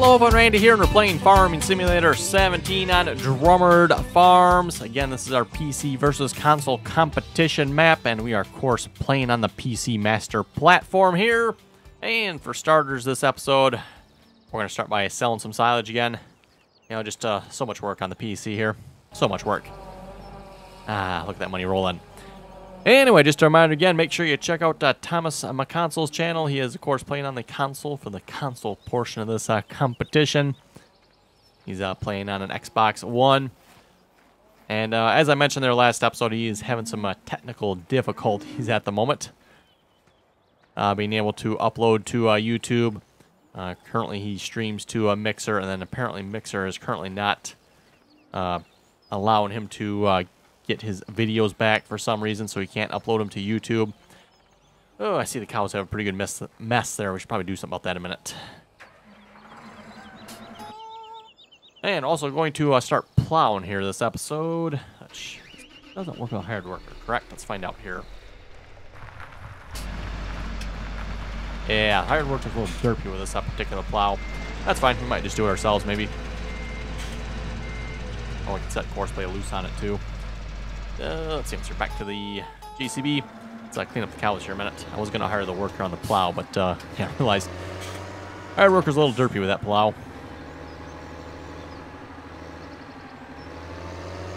Hello, everyone, Randy here, and we're playing Farming Simulator 17 on Drumard Farms. Again, this is our PC versus console competition map, and we are, of course, playing on the PC Master platform here. And for starters this episode, we're going to start by selling some silage again. You know, just so much work on the PC here. So much work. Ah, look at that money rolling. Anyway, just a reminder again, make sure you check out Thomas McConsole's channel. He is, of course, playing on the console for the console portion of this competition. He's playing on an Xbox One. And as I mentioned there last episode, he is having some technical difficulties at the moment. Being able to upload to YouTube. Currently, he streams to a Mixer, and then apparently Mixer is currently not allowing him to get his videos back for some reason, so he can't upload them to YouTube. Oh, I see the cows have a pretty good mess there. We should probably do something about that in a minute. And also going to start plowing here this episode. Which doesn't work on hard worker, correct? Let's find out here. Yeah, hard work is a little derpy with this particular plow. That's fine. We might just do it ourselves, maybe. Oh, we can set course play loose on it, too. Let's see, we're back to the GCB. Let's clean up the cows here a minute. I was going to hire the worker on the plow, but yeah, I realized hard worker's a little derpy with that plow.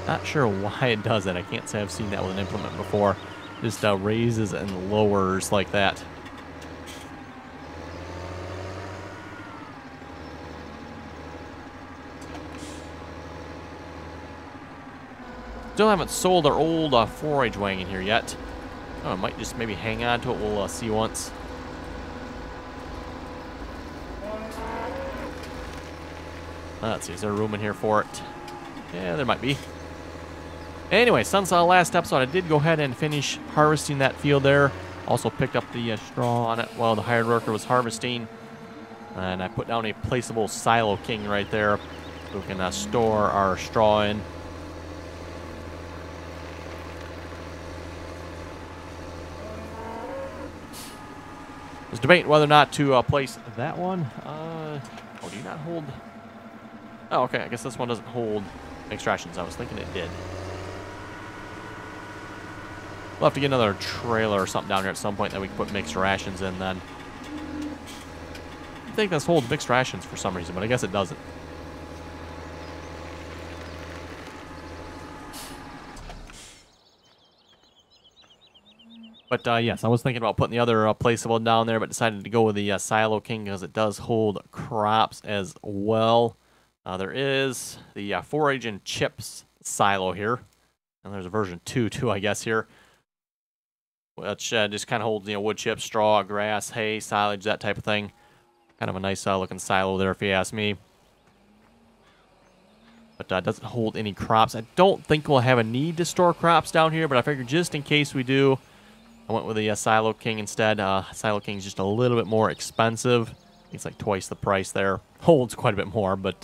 Not sure why it does it. I can't say I've seen that with an implement before. Just raises and lowers like that. Still haven't sold our old 4-H wagon here yet. Oh, I might just maybe hang on to it. We'll see once. Let's see, is there room in here for it? Yeah, there might be. Anyway, since last episode, I did go ahead and finish harvesting that field there. Also picked up the straw on it while the hired worker was harvesting. And I put down a placeable silo king right there so we can store our straw in. Let's debate whether or not to place that one. Oh, do you not hold? Oh, okay. I guess this one doesn't hold mixed rations. I was thinking it did. We'll have to get another trailer or something down here at some point that we can put mixed rations in then. I think this holds mixed rations for some reason, but I guess it doesn't. But yes, I was thinking about putting the other placeable down there, but decided to go with the Silo King because it does hold crops as well. There is the forage and chips silo here. And there's a version 2 too, I guess, here. Which just kind of holds, wood chips, straw, grass, hay, silage, that type of thing. Kind of a nice looking silo there, if you ask me. But doesn't hold any crops. I don't think we'll have a need to store crops down here, but I figured just in case we do, I went with the Silo King instead. Silo King's just a little bit more expensive. It's like twice the price there. Holds quite a bit more, but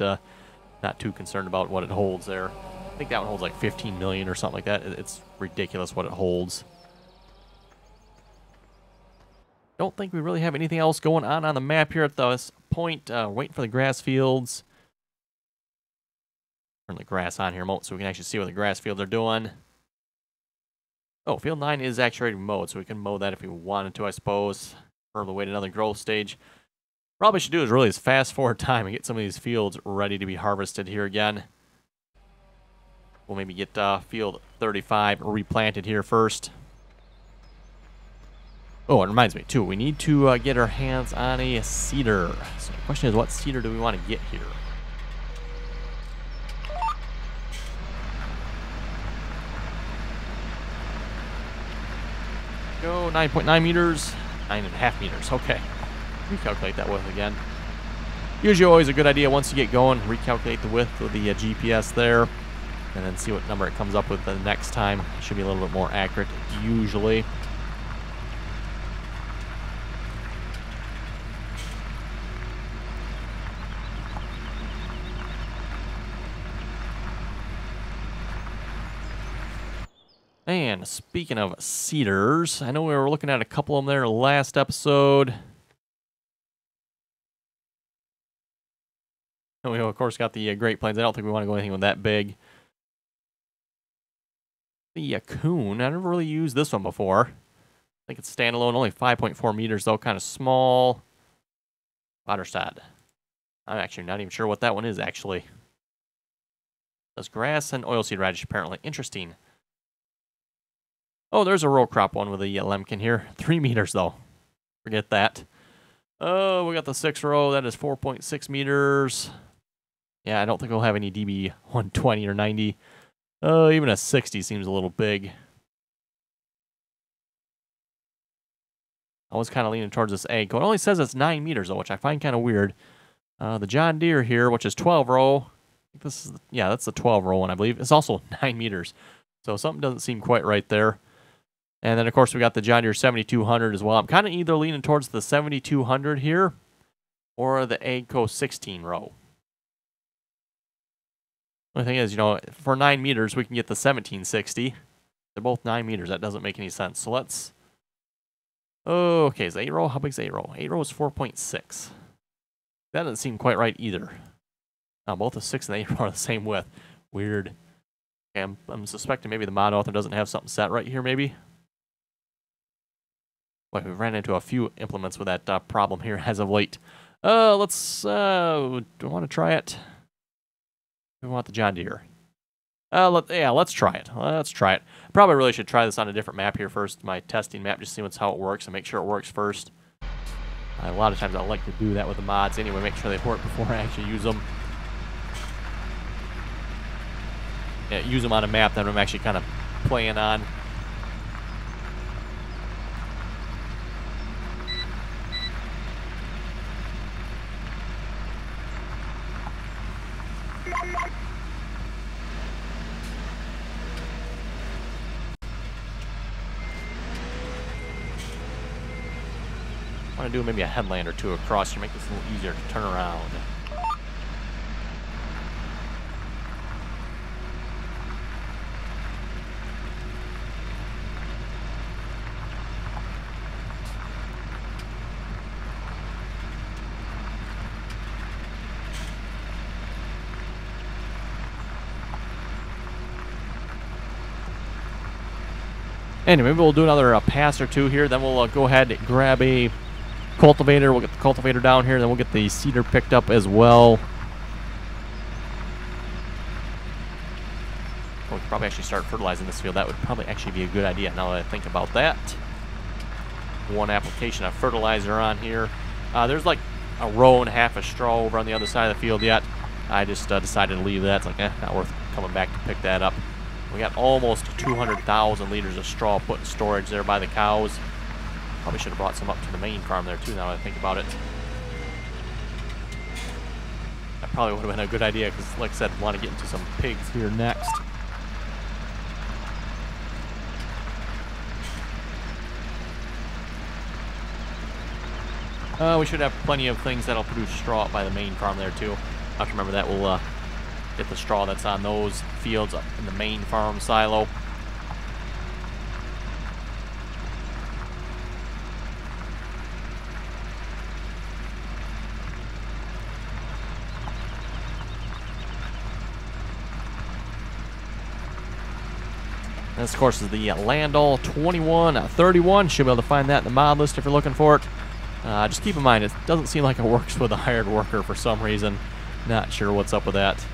not too concerned about what it holds there. I think that one holds like 15 million or something like that. It's ridiculous what it holds. Don't think we really have anything else going on the map here at this point. Waiting for the grass fields. Turn the grass on here a moment so we can actually see what the grass fields are doing. Oh, field 9 is actually already mowed, so we can mow that if we wanted to, I suppose. Or wait another growth stage. Probably should do is really just fast forward time and get some of these fields ready to be harvested here again. We'll maybe get field 35 replanted here first. Oh, it reminds me, too, we need to get our hands on a seeder. So the question is, what seeder do we want to get here? Go 9.9 meters, 9.5 meters. Okay. Recalculate that width again. Usually always a good idea once you get going, recalculate the width of the GPS there, and then see what number it comes up with the next time. It should be a little bit more accurate, usually. And speaking of cedars, I know we were looking at a couple of them there last episode. And we, of course, got the Great Plains. I don't think we want to go anything with that big. The Coon. I never really used this one before. I think it's standalone. Only 5.4 meters, though. Kind of small. Waterstad. I'm actually not even sure what that one is, actually. Does grass and oilseed radish, apparently. Interesting. Oh, there's a row crop one with a lemkin here. 3 meters, though. Forget that. Oh, we got the 6 row. That is 4.6 meters. Yeah, I don't think we'll have any DB 120 or 90. Even a 60 seems a little big. I was kind of leaning towards this egg. It only says it's 9 meters, though, which I find kind of weird. The John Deere here, which is 12 row. This is, yeah, that's the 12 row one, I believe. It's also 9 meters. So something doesn't seem quite right there. And then, of course, we got the John Deere 7200 as well. I'm kind of either leaning towards the 7200 here or the AGCO 16 row. The thing is, you know, for 9 meters, we can get the 1760. They're both 9 meters. That doesn't make any sense. So let's... Oh, okay, is 8 row? How big is 8 row? 8 row is 4.6. That doesn't seem quite right either. Now, both the 6 and the 8 row are the same width. Weird. Okay, I'm suspecting maybe the mod author doesn't have something set right here, maybe. Well, we ran into a few implements with that problem here as of late. Let's... do I want to try it? We want the John Deere. Let's try it. Let's try it. Probably really should try this on a different map here first, my testing map, just see how it works and make sure it works first. A lot of times I like to do that with the mods anyway, make sure they work before I actually use them. Yeah, use them on a map that I'm actually kind of playing on. I want to do maybe a headland or two across here, make this a little easier to turn around. Anyway, maybe we'll do another pass or two here, then we'll go ahead and grab a cultivator. We'll get the cultivator down here, then we'll get the seeder picked up as well. We could probably actually start fertilizing this field. That would probably actually be a good idea now that I think about that. One application of fertilizer on here. There's like a row and a half of straw over on the other side of the field yet. I just decided to leave that. It's like, not worth coming back to pick that up. We got almost 200,000 liters of straw put in storage there by the cows. Probably should have brought some up to the main farm there too, now that I think about it. That probably would have been a good idea, because like I said, I want to get into some pigs here next. We should have plenty of things that'll produce straw up by the main farm there too. I have to remember that. We'll get the straw that's on those fields up in the main farm silo. This, of course, is the Landall 2131. Should be able to find that in the mod list if you're looking for it. Just keep in mind, it doesn't seem like it works with a hired worker for some reason. Not sure what's up with that.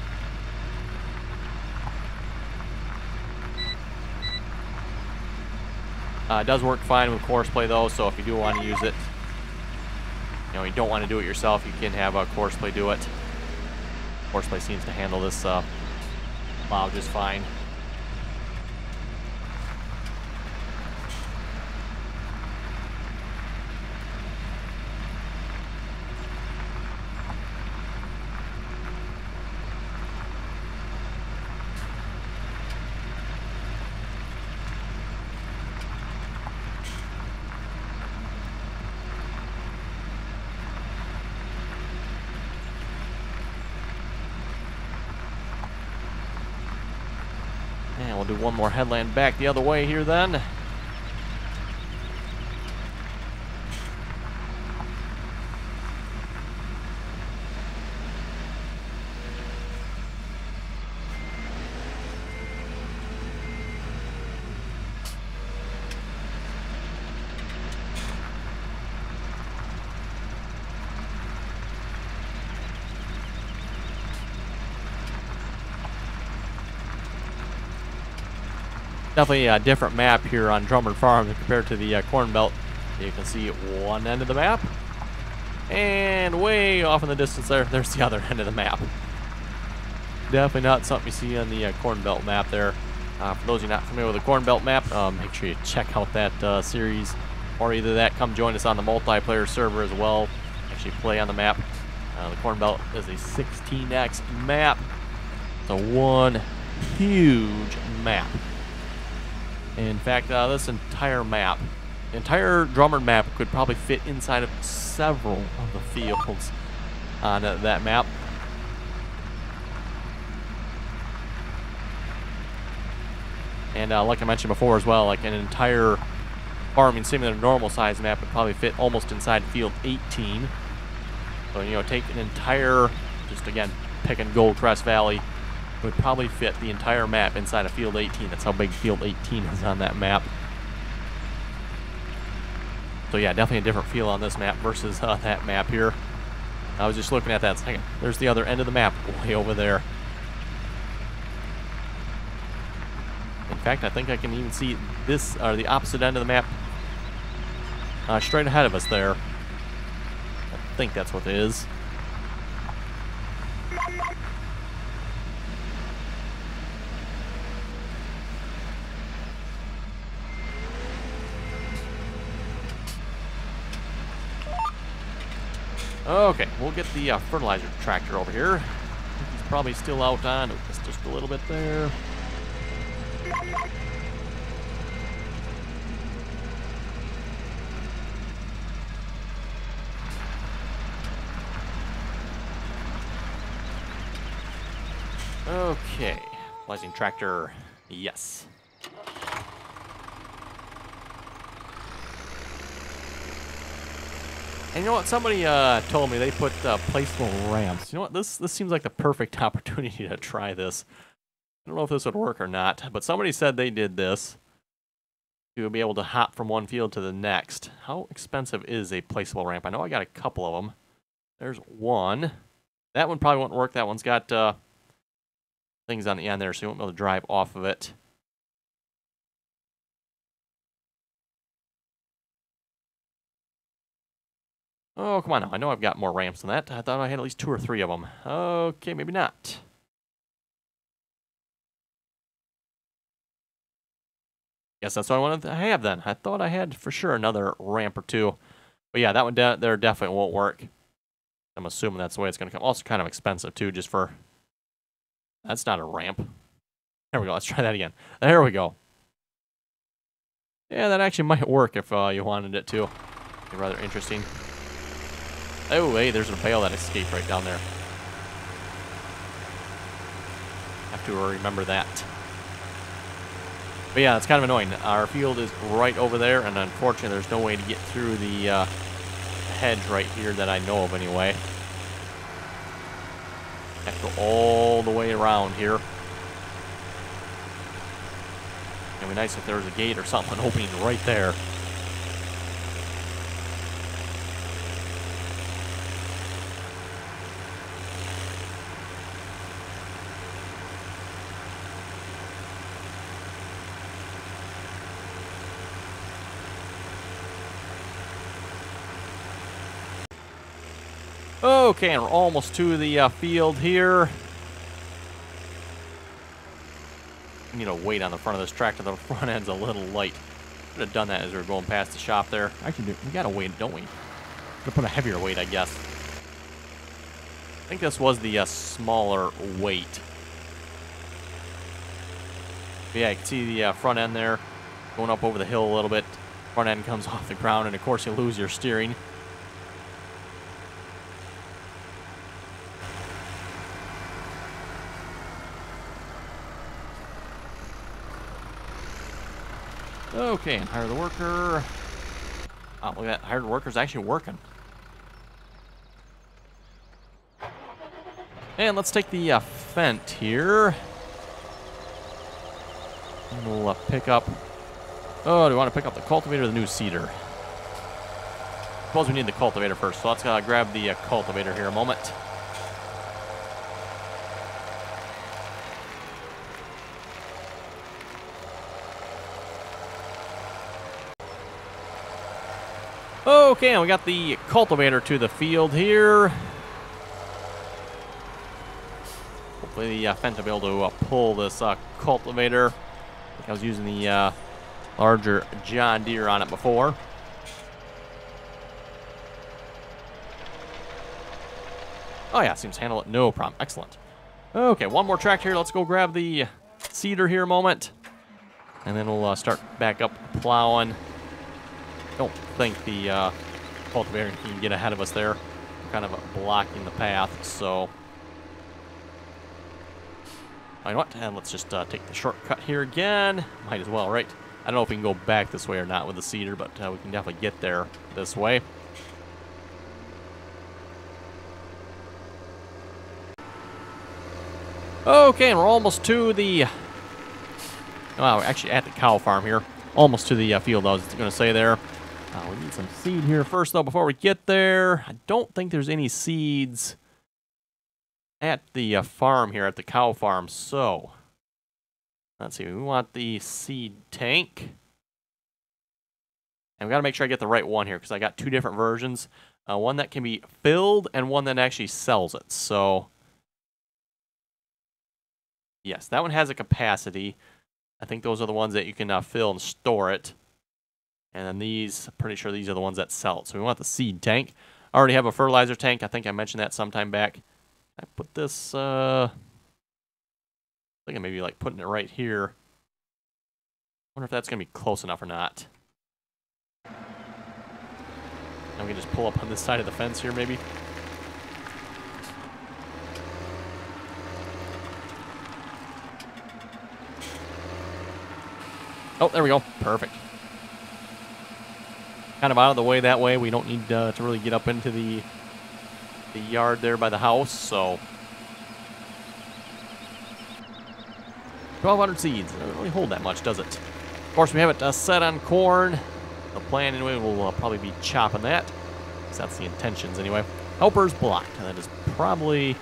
It does work fine with Courseplay though, so if you do want to use it, you know, you don't want to do it yourself, you can have Courseplay do it. Courseplay seems to handle this plow just fine. And we'll do one more headland back the other way here then. Definitely a different map here on Drumard Farm compared to the Corn Belt. You can see one end of the map, and way off in the distance there's the other end of the map. Definitely not something you see on the Corn Belt map there. For those of you not familiar with the Corn Belt map, make sure you check out that series, or either that, come join us on the multiplayer server as well. Actually play on the map. The Corn Belt is a 16x map. It's a one huge map. In fact, this entire map, the entire Drumard map, could probably fit inside of several of the fields on that map. And like I mentioned before as well, like an entire farming simulator normal size map would probably fit almost inside field 18. So, you know, take an entire, just again, picking Goldcrest Valley, would probably fit the entire map inside of field 18. That's how big field 18 is on that map. So yeah, definitely a different feel on this map versus that map here. I was just looking at that second. There's the other end of the map, way over there. In fact, I think I can even see this, or the opposite end of the map, straight ahead of us there. I think that's what it is. Okay, we'll get the fertilizer tractor over here. He's probably still out on just a little bit there. Okay, fertilizing tractor, yes. And you know what? Somebody told me they put placeable ramps. You know what? This seems like the perfect opportunity to try this. I don't know if this would work or not, but somebody said they did this to be able to hop from one field to the next. How expensive is a placeable ramp? I know I got a couple of them. There's one. That one probably won't work. That one's got things on the end there, so you won't be able to drive off of it. Oh, come on now. I know I've got more ramps than that. I thought I had at least 2 or 3 of them. Okay, maybe not. Guess that's what I wanted to have then. I thought I had for sure another ramp or 2. But yeah, that one there definitely won't work. I'm assuming that's the way it's going to come. Also kind of expensive too, just for... That's not a ramp. There we go. Let's try that again. There we go. Yeah, that actually might work if you wanted it to. Be rather interesting. Oh, hey, there's a bale that escaped right down there. Have to remember that. But yeah, it's kind of annoying. Our field is right over there, and unfortunately, there's no way to get through the hedge right here that I know of anyway. Have to go all the way around here. It'd be nice if there was a gate or something opening right there. Okay, and we're almost to the field here. We need to wait on the front of this tractor. The front end's a little light. Should have done that as we were going past the shop there. Actually, we gotta wait, don't we? Gotta put a heavier weight, I guess. I think this was the smaller weight. But yeah, you can see the front end there going up over the hill a little bit. Front end comes off the ground, and of course you lose your steering. Okay, and hire the worker. Oh, look at that. Hired worker's actually working. And let's take the Fent here. And we'll pick up... Oh, do we want to pick up the cultivator or the new seeder? Suppose we need the cultivator first, so let's grab the cultivator here a moment. Okay, and we got the cultivator to the field here. Hopefully the fence will be able to pull this cultivator. I think I was using the larger John Deere on it before. Oh yeah, seems to handle it no problem. Excellent. Okay, one more tractor here. Let's go grab the seeder here a moment. And then we'll start back up plowing. Don't think the cultivator can get ahead of us there. We're kind of blocking the path, so... You know what? And let's just take the shortcut here again. Might as well, right? I don't know if we can go back this way or not with the seeder, but we can definitely get there this way. Okay, and we're almost to the... Well, we're actually at the cow farm here. Almost to the field, I was going to say there. We need some seed here first, though, before we get there. I don't think there's any seeds at the farm here, at the cow farm. So, let's see. We want the seed tank. And we got to make sure I get the right one here, because I got two different versions. One that can be filled and one that actually sells it. So, yes, that one has a capacity. I think those are the ones that you can fill and store it. And then these, I'm pretty sure these are the ones that sell it. So we want the seed tank. I already have a fertilizer tank. I think I mentioned that sometime back. I put this, I think I maybe like putting it right here. I wonder if that's going to be close enough or not. Now we can just pull up on this side of the fence here maybe. Oh, there we go. Perfect. Kind of out of the way that way. We don't need to really get up into the yard there by the house, so 1,200 seeds. It doesn't really hold that much, does it? Of course, we have it set on corn. The plan, anyway, will probably be chopping that. So that's the intentions, anyway. Helper's blocked. And that is probably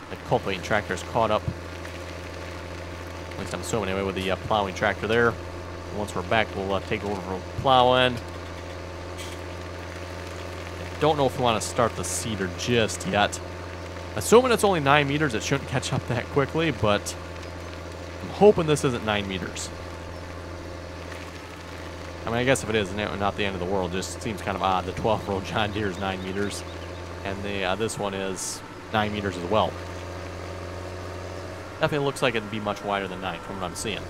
the cultivating tractor's caught up. At least I'm assuming, anyway, with the plowing tractor there. Once we're back, we'll take over from plowing. Don't know if we want to start the seeder just yet. Assuming it's only 9 meters, it shouldn't catch up that quickly, but I'm hoping this isn't 9 meters. I mean, I guess if it is, not the end of the world. Just seems kind of odd. The 12-row John Deere is 9 meters, and this one is 9 meters as well. Definitely looks like it'd be much wider than 9 from what I'm seeing.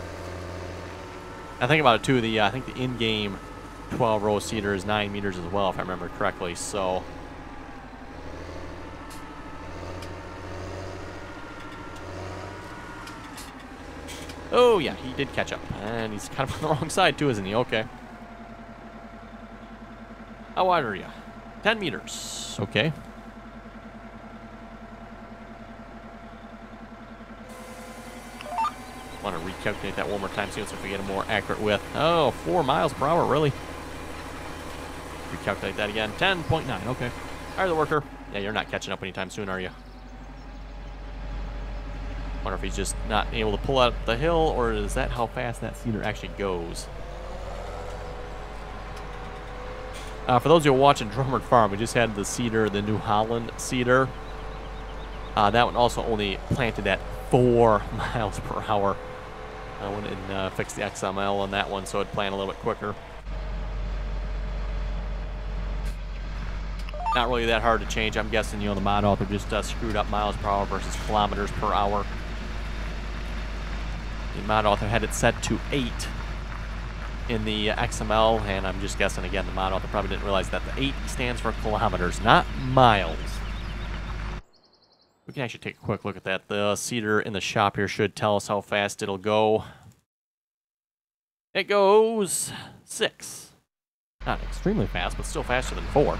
I think about it too. I think the in-game 12-row seeder is 9 meters as well, if I remember correctly. So, oh yeah, he did catch up, and he's kind of on the wrong side too, isn't he? Okay. How wide are you? 10 meters. Okay. Want to recalculate that one more time, see if we get a more accurate width. Oh, 4 miles per hour, really? Recalculate that again. 10.9, okay. All right, the worker. Yeah, you're not catching up anytime soon, are you? Wonder if he's just not able to pull out the hill, or is that how fast that seeder actually goes? For those of you watching Drumard Farm, we just had the seeder, the New Holland seeder. That one also only planted at 4 miles per hour. I went and fixed the XML on that one, so it'd plant a little bit quicker. Not really that hard to change. I'm guessing, the mod author just screwed up miles per hour versus kilometers per hour. The mod author had it set to 8 in the XML, and I'm just guessing, again, the mod author probably didn't realize that the 8 stands for kilometers, not miles. We can actually take a quick look at that. The seeder in the shop here should tell us how fast it'll go. It goes 6. Not extremely fast, but still faster than 4.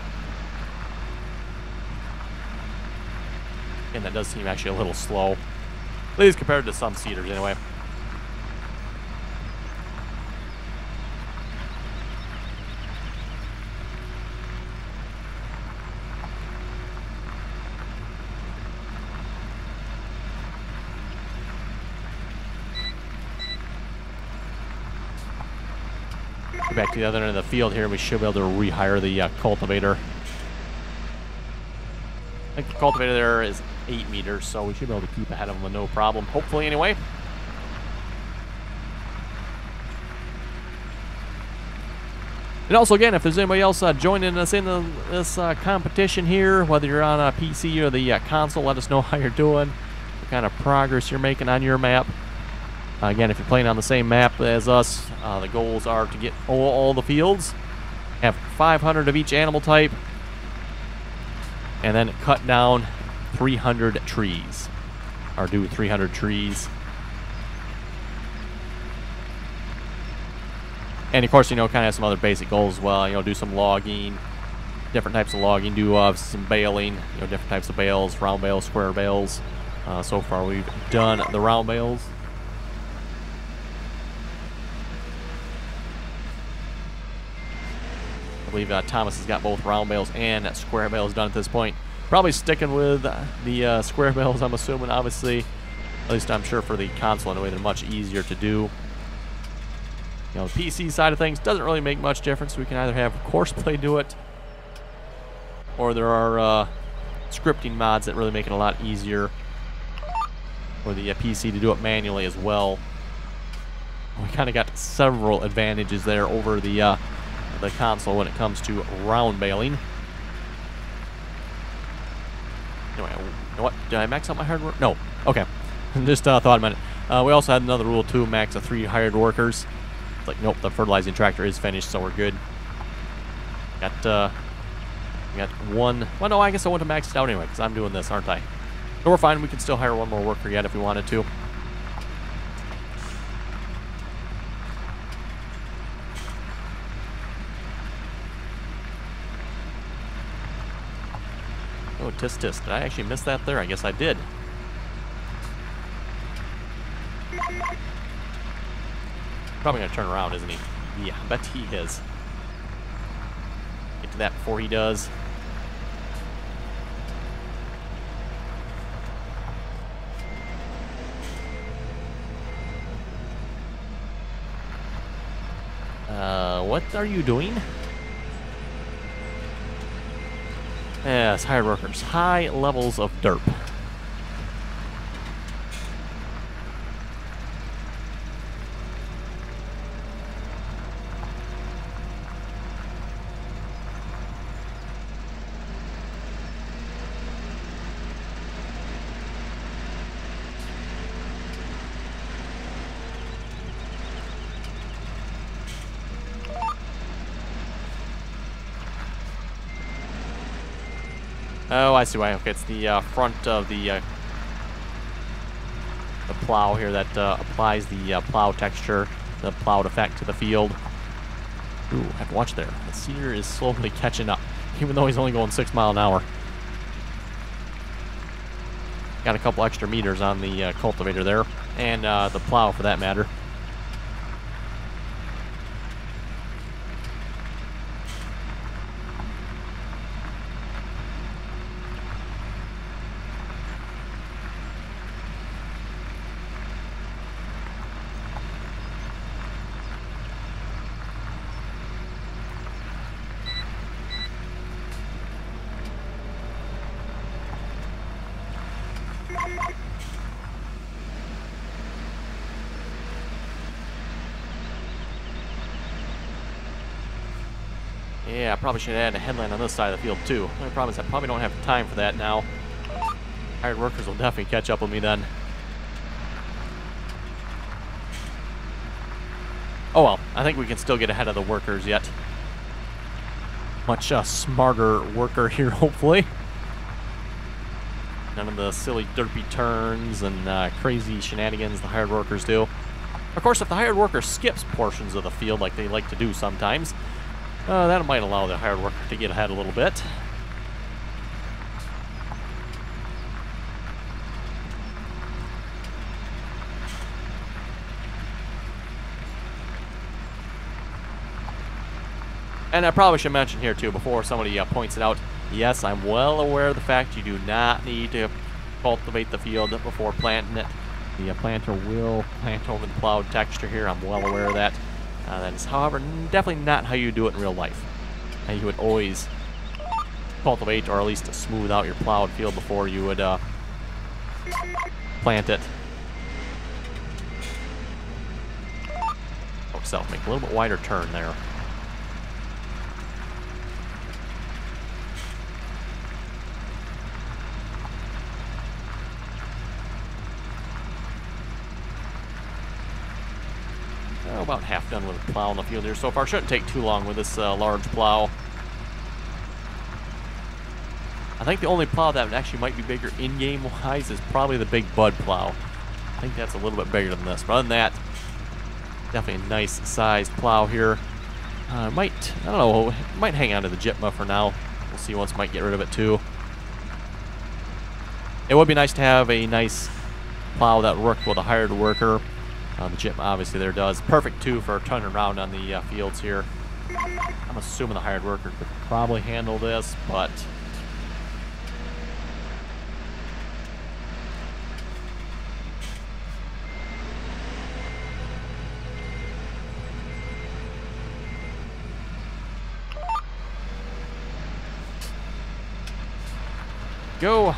And that does seem actually a little slow. At least compared to some seeders, anyway. back to the other end of the field here. We should be able to rehire the cultivator. I think the cultivator there is 8 meters, so we should be able to keep ahead of them with no problem. Hopefully, anyway. And also, again, if there's anybody else joining us in this competition here, whether you're on a PC or the console, let us know how you're doing, what kind of progress you're making on your map. Again, if you're playing on the same map as us, the goals are to get all the fields, have 500 of each animal type, and then cut down 300 trees, or do 300 trees. And of course, you know, kind of have some other basic goals as well. You know, do some logging, different types of logging, do some baling, you know, different types of bales, round bales, square bales. So far, we've done the round bales. I believe Thomas has got both round bales and square bales done at this point. Probably sticking with the square bales, I'm assuming, obviously. At least I'm sure for the console, in a way, they're much easier to do. You know, the PC side of things doesn't really make much difference. We can either have Courseplay do it, or there are scripting mods that really make it a lot easier for the PC to do it manually as well. We kind of got several advantages there over the console when it comes to round baling. Anyway, you know what? Did I max out my hard work? No. Okay. Just thought a minute. We also had another rule too, max of 3 hired workers. It's like, nope, the fertilizing tractor is finished, so we're good. Got one. Well, no, I guess I want to max it out anyway, because I'm doing this, aren't I? So we're fine. We can still hire one more worker yet if we wanted to. Oh, tisk tisk. Did I actually miss that there? I guess I did. Probably gonna turn around, isn't he? Yeah, I bet he is. Get to that before he does. What are you doing? Yes, hired workers. High levels of derp. Oh, I see why. Okay, it's the front of the plow here that applies the plow texture, the plowed effect to the field. Ooh, I have to watch there. The seeder is slowly catching up, even though he's only going 6 miles an hour. Got a couple extra meters on the cultivator there, and the plow for that matter. Yeah, I probably should add a headland on this side of the field too. The only problem is I probably don't have time for that now. Hired workers will definitely catch up with me then. Oh well, I think we can still get ahead of the workers yet. Much smarter worker here, hopefully. None of the silly derpy turns and crazy shenanigans the hired workers do. Of course, if the hired worker skips portions of the field like they like to do sometimes, that might allow the hired worker to get ahead a little bit. And I probably should mention here too, before somebody points it out, yes, I'm well aware of the fact you do not need to cultivate the field before planting it. The planter will plant over the plowed texture here. I'm well aware of that. That is, however, definitely not how you do it in real life. You would always cultivate, or at least smooth out your plowed field before you would plant it. Oh, self, make a little bit wider turn there. About half done with the plow in the field here so far. Shouldn't take too long with this large plow. I think the only plow that actually might be bigger in-game wise is probably the big Bud plow. I think that's a little bit bigger than this. But other than that, definitely a nice sized plow here. I don't know, might hang on to the Jitma for now. We'll see once might get rid of it too. It would be nice to have a nice plow that worked with a hired worker. The Jitma obviously there does. Perfect too for turning around on the fields here. I'm assuming the hired worker could probably handle this, but go.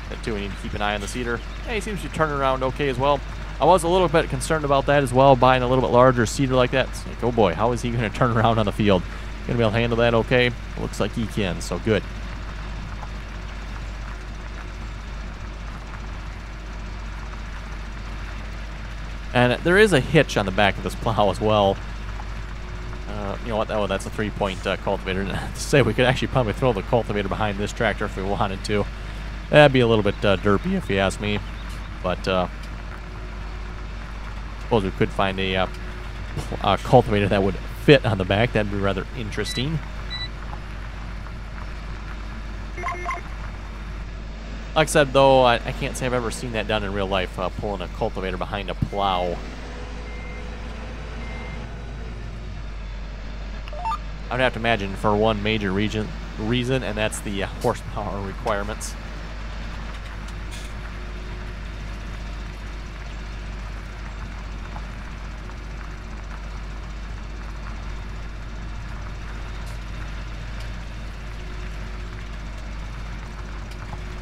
That too, we need to keep an eye on the seeder. Hey, he seems to turn around okay as well. I was a little bit concerned about that as well, buying a little bit larger seeder like that. It's like, oh boy, how is he going to turn around on the field? Going to be able to handle that okay? Looks like he can, so good. And there is a hitch on the back of this plow as well. You know what? Oh, that's a 3-point cultivator. To say we could actually probably throw the cultivator behind this tractor if we wanted to. That'd be a little bit derpy if you ask me. But suppose we could find a cultivator that would fit on the back. That'd be rather interesting. Like I said, though, I can't say I've ever seen that done in real life, pulling a cultivator behind a plow. I'd have to imagine for one major reason, and that's the horsepower requirements.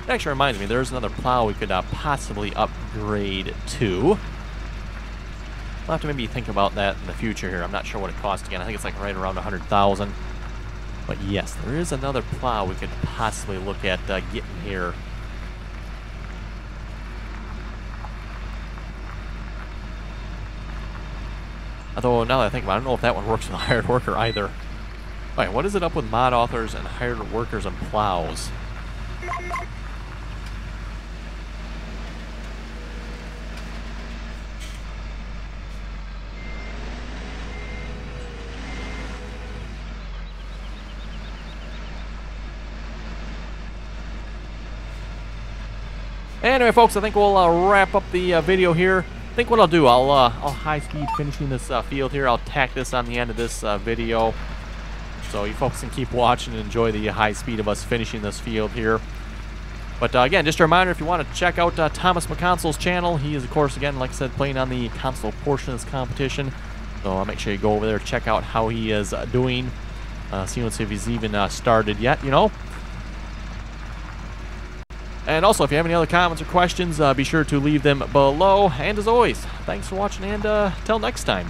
It actually reminds me, there's another plow we could possibly upgrade to. I'll have to maybe think about that in the future here. I'm not sure what it costs again. I think it's like right around 100,000. But yes, there is another plow we could possibly look at getting here. Although, now that I think about it, I don't know if that one works with a hired worker either. Alright, what is it up with mod authors and hired workers and plows? Anyway, folks, I think we'll wrap up the video here. I think what I'll do, I'll high-speed finishing this field here. I'll tack this on the end of this video, so you folks can keep watching and enjoy the high speed of us finishing this field here. But again, just a reminder, if you want to check out Thomas McConsol's channel, he is, of course, again, like I said, playing on the console portion of this competition. So make sure you go over there, check out how he is doing. See if he's even started yet, you know. And also, if you have any other comments or questions, be sure to leave them below. And as always, thanks for watching, and till next time.